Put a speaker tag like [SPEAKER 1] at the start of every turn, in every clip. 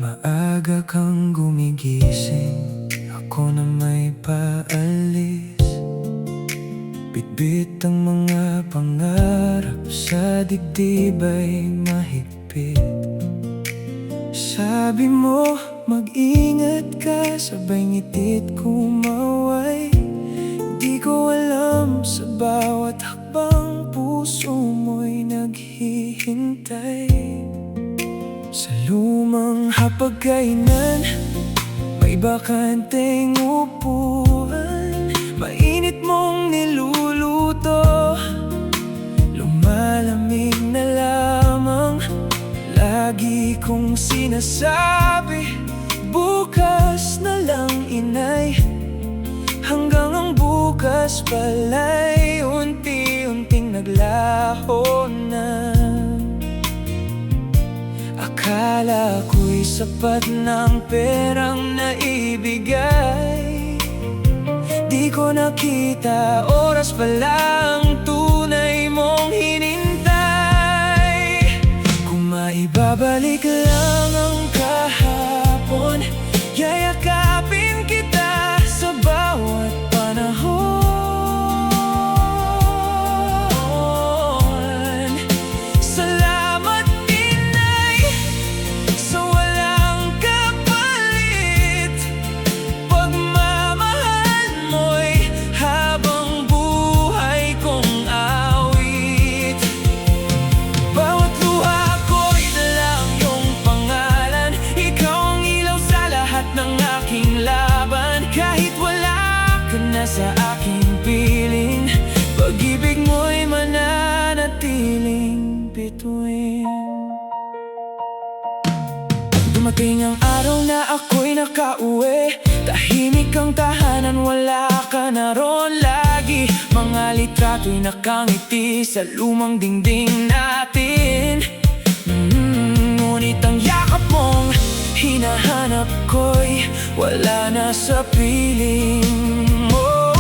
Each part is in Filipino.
[SPEAKER 1] Maaga kang gumigising, ako na may paalis. Bitbit ang mga pangarap, sa dibdib ay mahigpit. Sabi mo, mag-ingat ka, sabay ngitit kumaway. Di ko alam, sa bawat hakbang puso mo'y naghihintay. Sa lumang hapagkainan, may bakanteng upuan. Mainit mong niluluto, lumalamig na lamang. Lagi kong sinasabi, bukas na lang inay. Hanggang ang bukas pala'y unti-unting naglaho na. Akala ko'y sapat ng perang naibigay. Di ko nakita, oras pa lang tunay mong hinintay. Kung maibabalik lang ang kahapon, yayakapin kita sa bawat panahon. Salamat inay, sa walang kapalit. Pagmamahal mo'y habang buhay kong awit. Bawat luha ko'y dalang iyong pangalan. Ikaw ang ilaw sa lahat ng aking laban. Kahit wala ka na sa aking piling, pag-ibig mo'y mananatiling bituin. Dumating ang araw na ako'y nakauwi. Tahimik ang tahanan, wala ka na ron lagi. Mga litrato'y nakangiti sa lumang dingding natin. Ngunit ang yakap mong hinahanap ko'y wala na sa piling mo.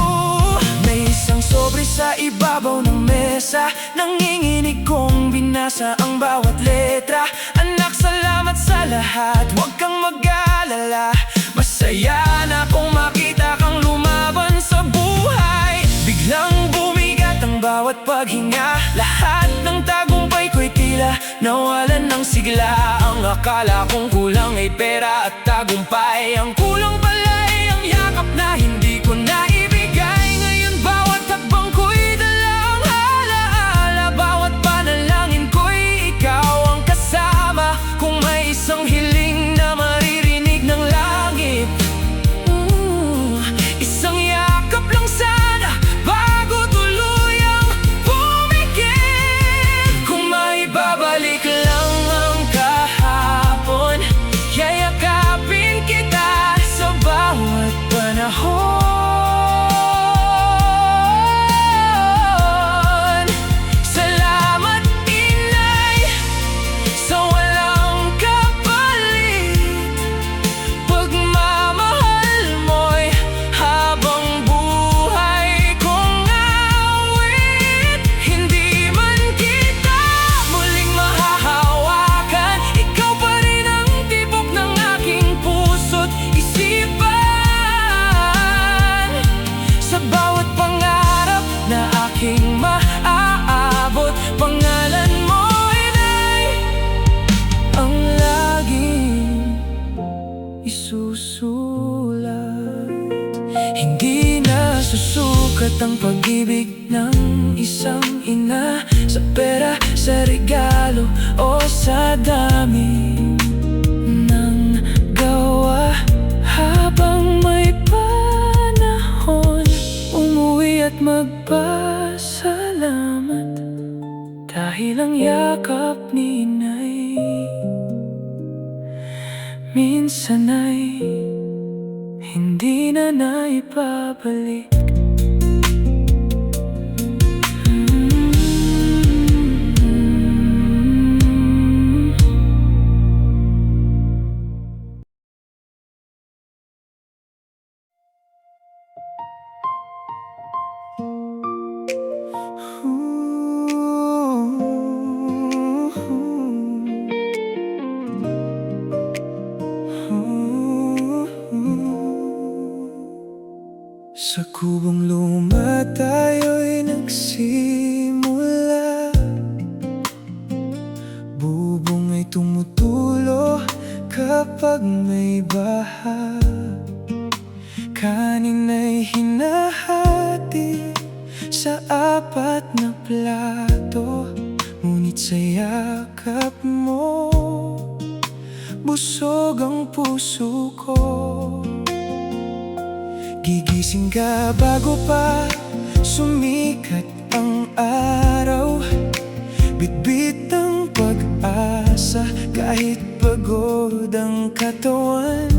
[SPEAKER 1] May isang sobre sa ibabaw ng mesa, nanginginig kong binasa ang bawat letra. Anak, salamat sa lahat, huwag kang mag-alala. Masaya na kung makita kang lumaban sa buhay. Biglang bumigat ang bawat paghinga, lahat ng tagumpay ko'y tila nawalan ng sigla. Ang akala kong kulang ay pera at tagumpay, ang kulang pala ay ang yakap na hindi ko naibigay. Ngayon bawat hakbang ko'y dalang alaala, bawat panalangin ko'y ikaw ang kasama. Kung may isang hiling na maririnig ng langit, isang yakap lang sana bago tuluyang pumikit. Kung maibabalik lang ang kahapon, yayakapin kita sa bawat panahon. Salamat inay, sa walang kapalit. Pagmamahal mo'y habang buhay kong awit. Hindi man kita muling mahahawakan, ikaw pa rin ang tibok ng aking puso't isipan. Sa bawat pangarap na aking maaabot, pangalan mo inay ang laging isusulat. Hindi na susukat ang pag-ibig ng isang ina sa pera, sa regalo o sa dami ng gawa. Habang may panahon, umuwi at magpasalamat, dahil ang yakap ni inay minsan ay hindi na naipabalik. Sa kubong luma tayo'y nagsimula. Bubong ay tumutulo kapag may baha. Kanin ay hinahati sa 4 na plato. Ngunit sa yakap mo, busog ang puso ko. Gigising ka bago pa sumikat ang araw. Bitbit ang pag-asa kahit pagod ang katawan.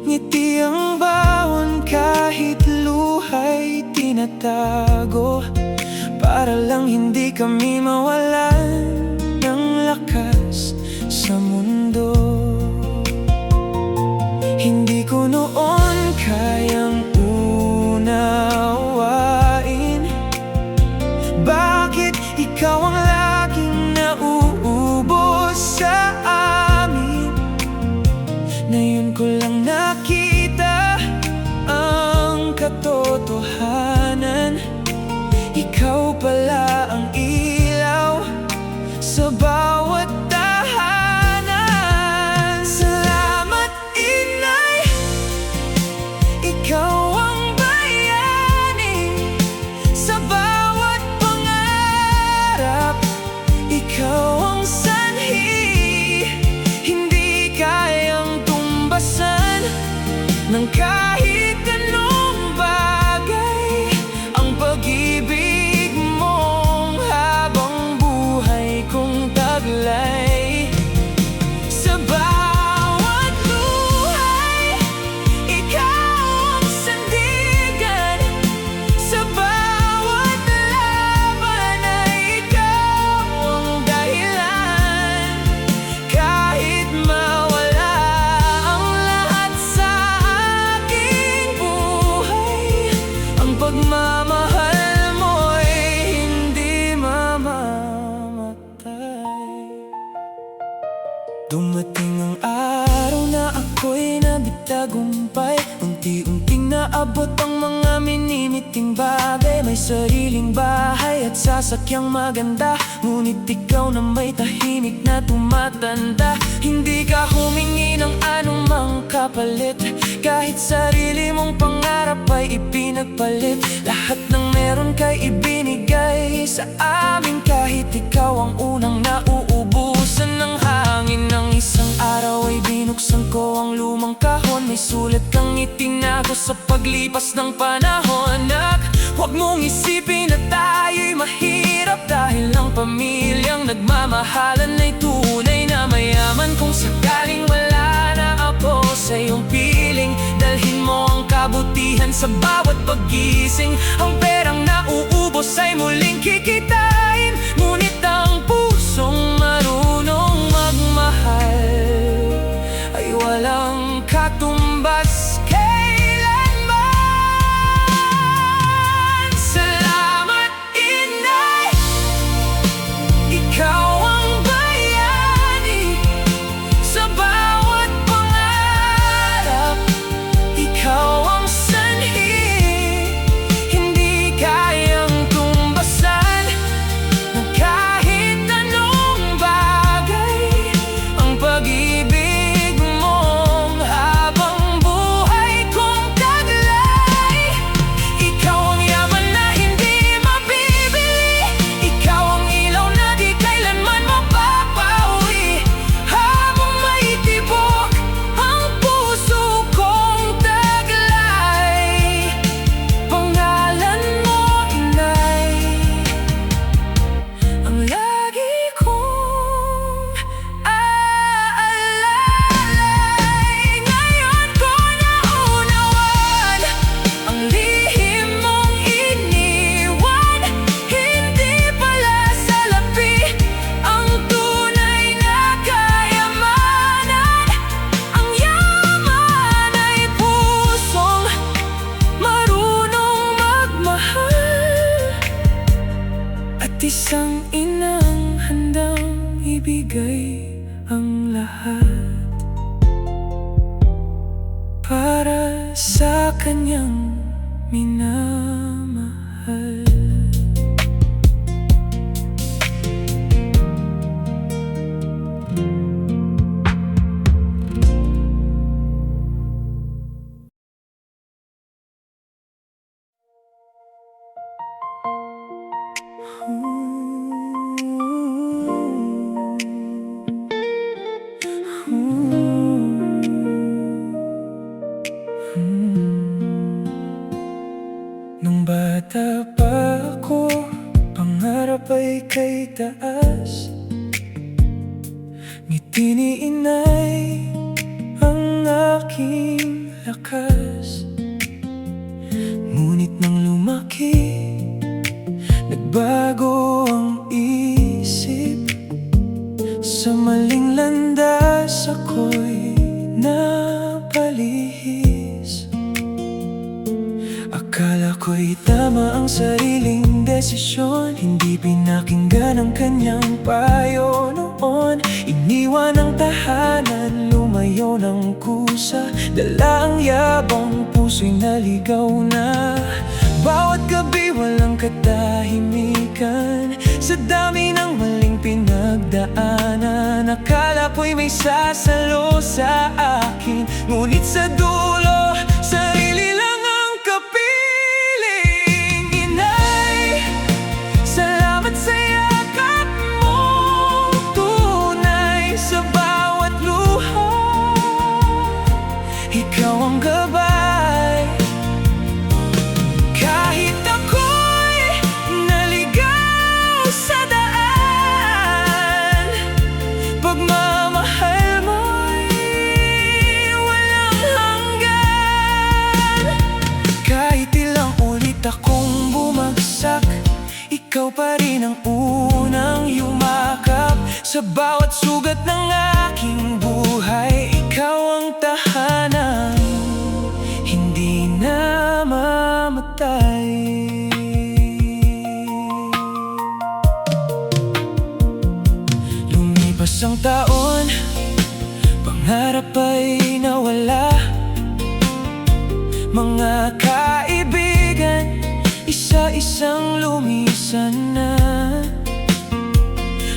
[SPEAKER 1] Ngiti ang bawon kahit luha'y tinatago, para lang hindi kami mawalan ng lakas sa mundo. Hindi ko noon kayang unawain bakit ikaw ang laging nauubos sa amin. Ngayon ko lang nakita ang katotohanan. Ikaw pala ang ilaw sa bawat tahanan. Salamat, Inay, ikaw ang bayani sa bawat pangarap. Ikaw ang sanhi, hindi kayang tumbasan ng kahit anong bagay. Ang pag-ibig mong habang buhay kong taglay. Sa bawat buhay, ikaw ang sandigan. Sa bawat laban ay ikaw ang dahilan. Kahit mawala ang lahat sa aking buhay, ang pagmamahal mo'y hindi mamamatay. Dumating ang araw na ako'y nagtagumpay. Unti-unting naabot ang mga minimiting bagay. May sariling bahay at sasakyang maganda, ngunit ikaw na may tahimik na tumatanda. Hindi ka humingi ng anumang kapalit, kahit sarili mong pangarap ay ipinagpalit. Lahat ng meron kay ibinigay sa amin, kahit ikaw ang unang nauubusan ng hangin. Ng isang araw ay binuksan ko ang lumang kahon. May sulat kang itinago sa paglipas ng panahon. Anak, huwag mong isipin na tayo'y mahirap, dahil ang pamilyang nagmamahalan ay tunay na mayaman. Kung sakaling wala na ako sa iyong piling, dalhin mo ang kabutihan sa bawat paggising. Ang perang nauubos ay muling kikitain, ngunit ang pusong marunong magmahal ay walang katumbas kailanman. Salamat, Inay, ikaw ang bayani sa bawat pangarap. Ikaw ang sanhi, hindi kayang tumbasan ng kahit anong bagay. Ang pag-ibig mong habang buhay kong taglay. Ikaw ang yaman na hindi mabibili. Ikaw ang ilaw na di kailanman mapapawi. Habang may tibok ang puso kong taglay. Pangalan mo, Inay, ang lagi kong aalalay. Ngayon ko naunawan ang lihim mong iniwan. Hindi pala salapi ang tunay na kayamanan. Ang yaman ay pusong marunong magmahal, at isang inang handang ibigay ang lahat para sa sa kanyang minamahal. Nung bata pa ako, pangarap ay kay taas. Ngiti ni inay ang aking lakas. Ngunit nang lumaki, nagbago ang isip. Sa maling landas ako'y napalihis. Akala ko'y tama ang sariling desisyon, hindi pinakinggan ang kanyang payo noon. Iniwan ang tahanan, lumayo ng kusa. Dala ang yabang, puso'y naligaw na. Bawat gabi walang katahimikan. Sa dami ng maling pinagdaanan, akala ko'y may sasalo sa akin. Ngunit sa dulo, sarili lang ang kapiling. Inay, salamat sa yakap mo, tunay sa bawat luha. Ikaw ang gabay, kahit ako'y naligaw sa daan. Pagmamahal mo'y walang hanggan. Kahit ilang ulit akong bumagsak, ikaw pa rin ang unang yumakap. Sa bawat sugat ng aking buhay, ikaw ang tahanan, hindi na mamatay. Lumipas ang taon, pangarap ay nawala. Mga kaibigan, isa-isang lumisan na.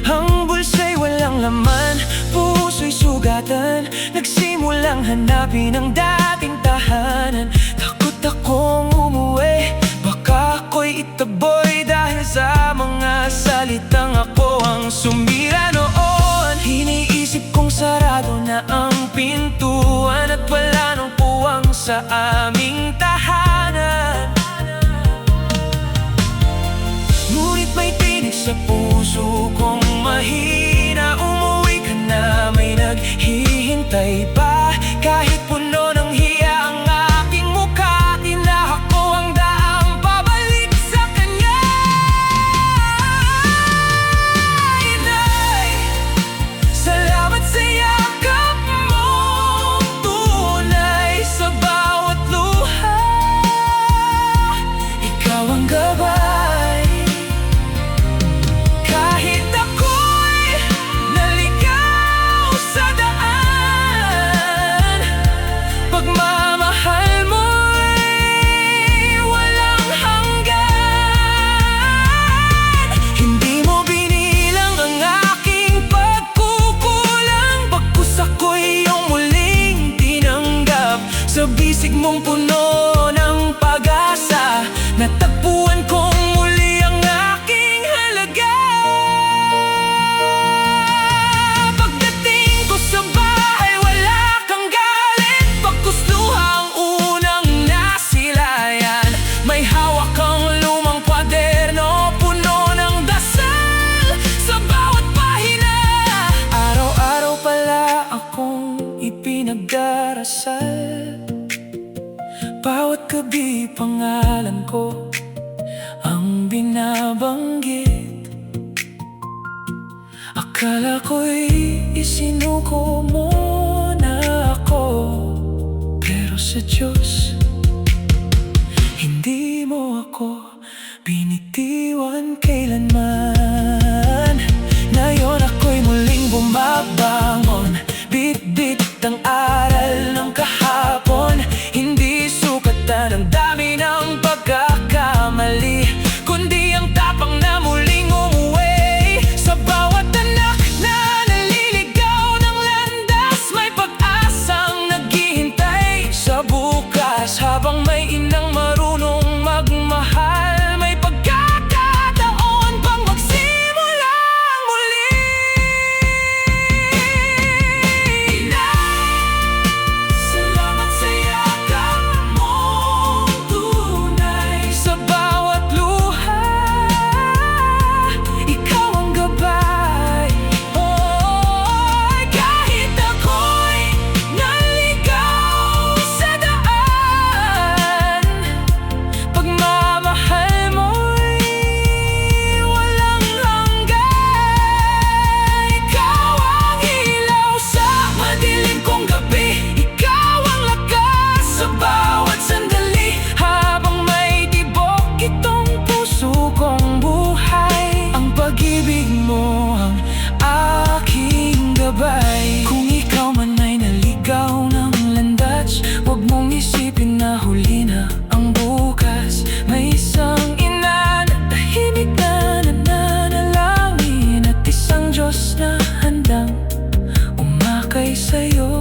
[SPEAKER 1] Ang bulsa'y walang laman, puso'y sugatan. Nagsimulang hanapin ang dating tahanan. Takot akong umuwi, baka ako'y itaboy dahil sa mga salitang ako ang sumira noon. Iniisip kong sarado na ang pintuan at wala nang puwang sa aming tahanan. Ngunit may tinig sa puso kong mahina. Umuwi ka na, may naghihintay pa. Kahit puno ng hiya ang aking mukha, tinahak ko ang daang pabalik sa kanya. Inay, salamat sa yakap mo, tunay sa bawat luha. Ikaw ang gabay, kahit ako'y naligaw sa daan. Pagmamahal mo'y walang hanggan. Hindi mo binilang ang aking pagkukulang, bagkus ako'y iyong muling tinanggap. Sa bisig mong puno ng pag-asa, natagpuan kong muli ang aking halaga. Pagdating ko sa bahay, wala kang galit, bagkus luha ang unang nasilayan. May hawak kang lumang kwaderno, puno ng dasal sa bawat pahina. Araw-araw pala akong ipinagdarasal. Bawat gabi pangalan ko ang binabanggit. Akala ko'y isinuko mo na ako, pero sa Diyos, hindi mo ako binitiwan kailanman. Ngayon ako'y muling bumabangon, bit-bit ang aral ng kahapon. Hindi sukat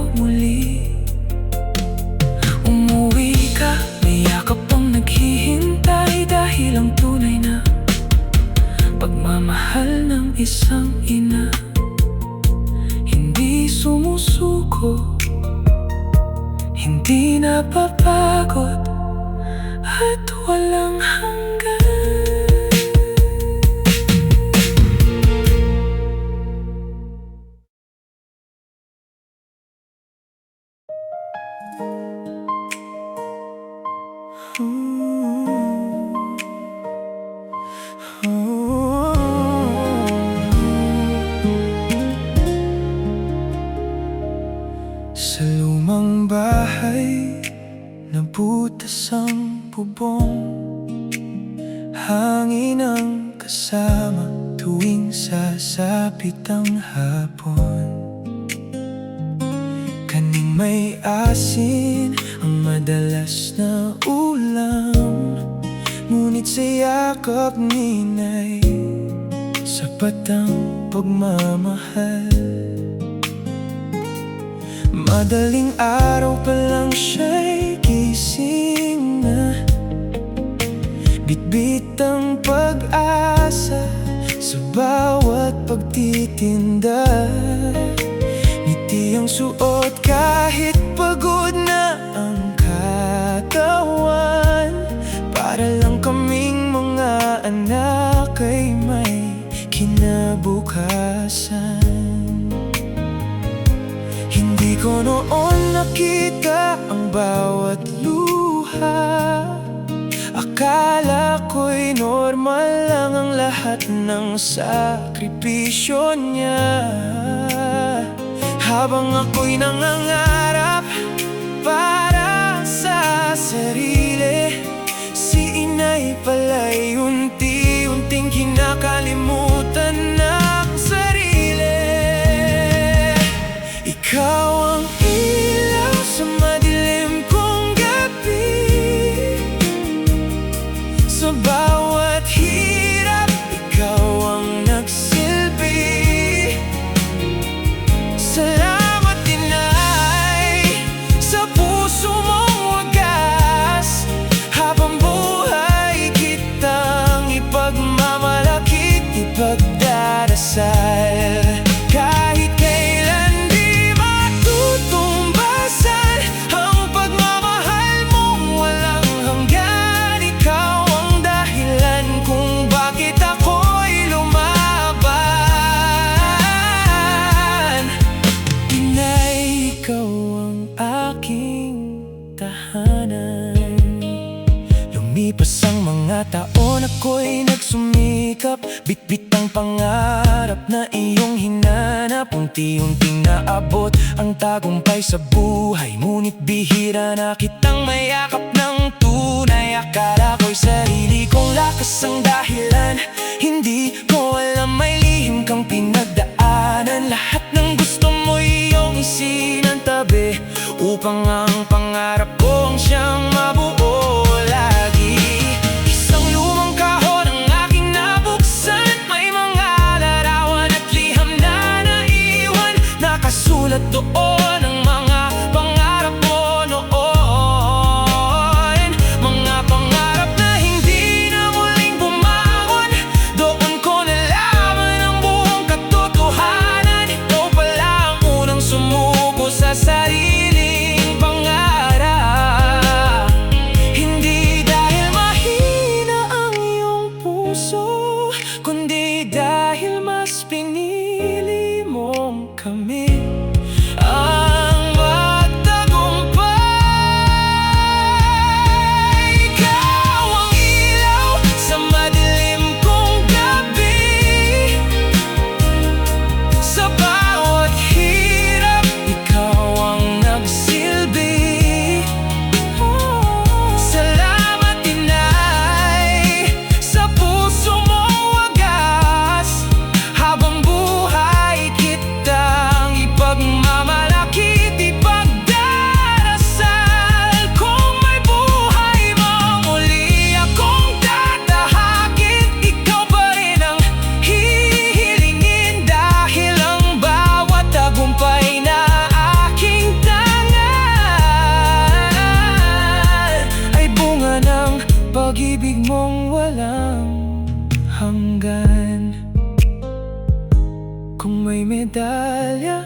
[SPEAKER 1] tayo muli. Umuwi ka, may yakap pang naghihintay, dahil ang tunay na pagmamahal ng isang ina hindi sumusuko, hindi napapagod, at walang hanggan. Sa lumang bahay, nabutas ang bubong, hangin ang kasama tuwing sasapit ang hapon. Kaning may asin ang madalas na ulam, ngunit sa yakap nina'y sapat ang pagmamahal. Madaling araw pa lang siya'y gising na, bitbit ang pag-asa sa bawat pagtitinda. Ngiti ang suot kahit pagod na ang katawan, para lang kaming mga anak ay may kinabukasan. Hindi ko noon nakita ang bawat luha, akala ko'y normal lang ang lahat ng sakripisyo niya. Habang ako'y nangangarap para sa sarili, si inay pala'y unti-unting kinakalimutan ng sarili. Ikaw ang ilaw sa madilim kong gabi, sa bawat hirap ikaw ang nagsilbi. Salamat inay sa puso mong wagas, habang buhay kitang ipagmamalakit, ipagdarasal. Kahit kailan di matutumbasan ang pagmamahal mong walang hanggan. Ikaw ang dahilan kung bakit ako'y lumaban. Inay, ikaw ang aking tahanan. Lumipas ang mga taon, ako'y nagsumikap, bitbit ang pangarap na iyong hinanap. Unti-unting naabot ang tagumpay sa buhay, ngunit bihira na kitang mayakap ng tunay. Akala ko'y sarili kong lakas ang dahilan, hindi ko alam may lihim kang pinagdaanan. Lahat ng gusto mo iyong isinantabi, upang ang pangarap kong siyang mabuo lagi. Isang lumang kahon ang aking nabuksan, may mga larawan at liham na naiwan. Nakasulat doon ang mga pangarap mo noon, mga pangarap na hindi na muling bumangon. Doon ko nalaman ang buong katotohanan, ikaw pala ang unang sumuko sa sariling pangarap. medalya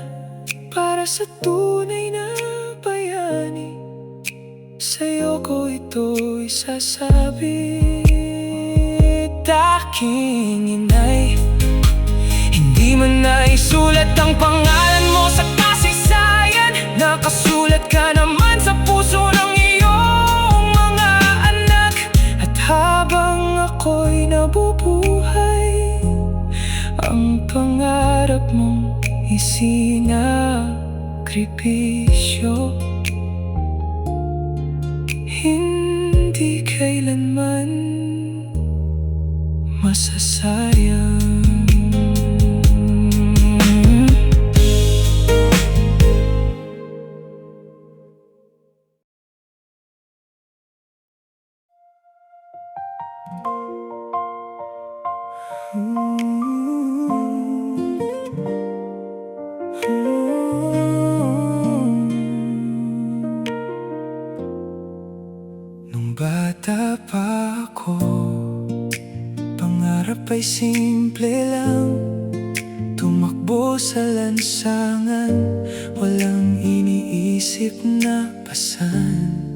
[SPEAKER 1] para sa tunay na bayani. Sa'yo ko ito isasabi. Aking inay, hindi man naisulat ang pangalan mo sa kasaysayan, nakasulat ka naman sa puso ng iyong mga anak. At habang ako'y nabubuhay, ang pangarap mong isinakripisyo hindi kailanman masasayang. Nung bata pa ako, pangarap ay simple lang, tumakbo sa lansangan, walang iniisip na pasan.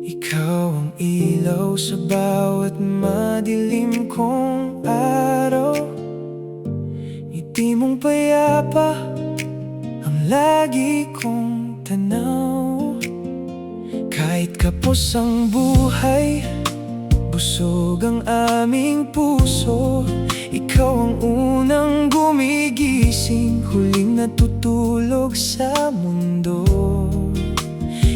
[SPEAKER 1] Ikaw ang ilaw sa bawat madilim kong araw, ngiti mong payapa ang lagi kong tanaw. Kahit kapos ang buhay, busog ang aming puso, ikaw ang unang gumigising, huling natutulog sa mundo.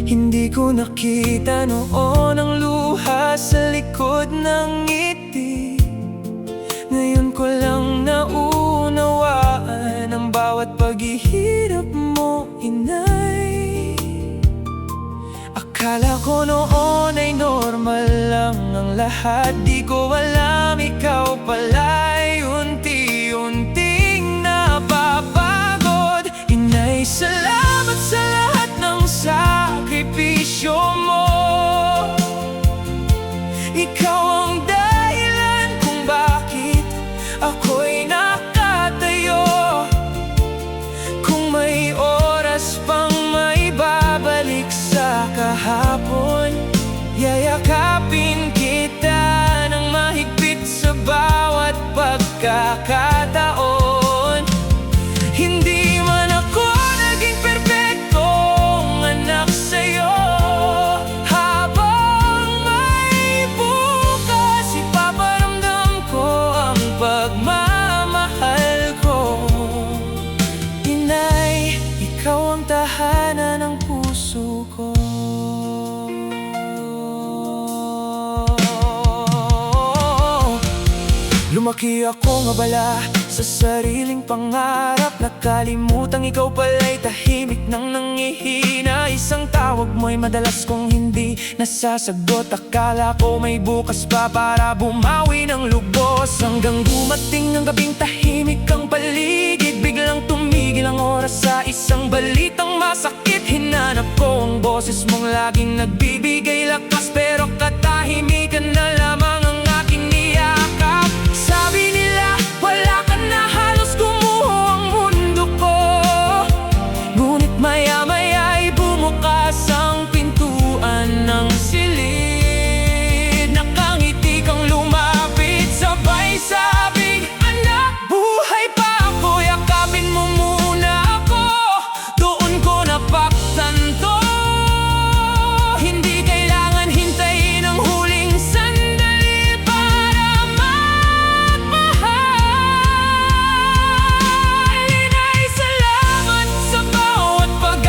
[SPEAKER 1] Hindi ko nakita noon ang luha sa likod ng ngiti, ngayon ko lang naunawaan ang bawat paghihirap mo, inay. Akala ko noon ay normal lang ang lahat, di ko alam ikaw pala'y unti-unting napapagod. Inay, salamat sa lahat ng sakripisyo mo. Ikaw ang dahilan kung bakit ako'y nakatayo. Kung may oras pang maibabalik sa kahapon, yayakapin kita ng mahigpit sa bawat pagkakataon. Hindi man ako naging perpektong anak sa'yo, habang may bukas ipaparamdam ko ang pagmamahal ko. Inay, ikaw ang tahanan ng puso ko. Lumaki akong abala sa sariling pangarap, nakalimutang ikaw pala'y tahimik nang nangihina. Isang tawag mo'y madalas kong hindi nasasagot, akala ko may bukas pa para bumawi ng lubos. Hanggang dumating ang gabing tahimik ang paligid, biglang tumigil ang oras sa isang balitang masakit. Hinanap ko ang boses mong laging nagbibigay lakas, pero katahimikan na lamang ang aking niyakap. Sabi nila wala ka na, halos gumuho ang mundo ko, ngunit maya-maya'y bumukas ang pintuan ng silid. Nakangiti kang lumapit, sabay sabing, anak, buhay pa ako, yakapin mo muna ako. Doon ko napagtanto, hindi kailangan hintayin ang huling sandali para magmahal. Inay, salamat sa bawat pag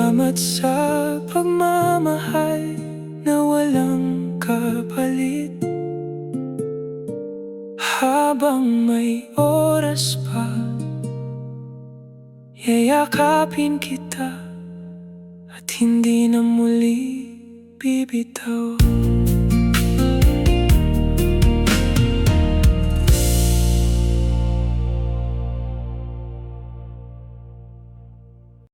[SPEAKER 1] Salamat sa pagmamahal na walang kapalit. Habang may oras pa, yayakapin kita at hindi na muli bibitaw.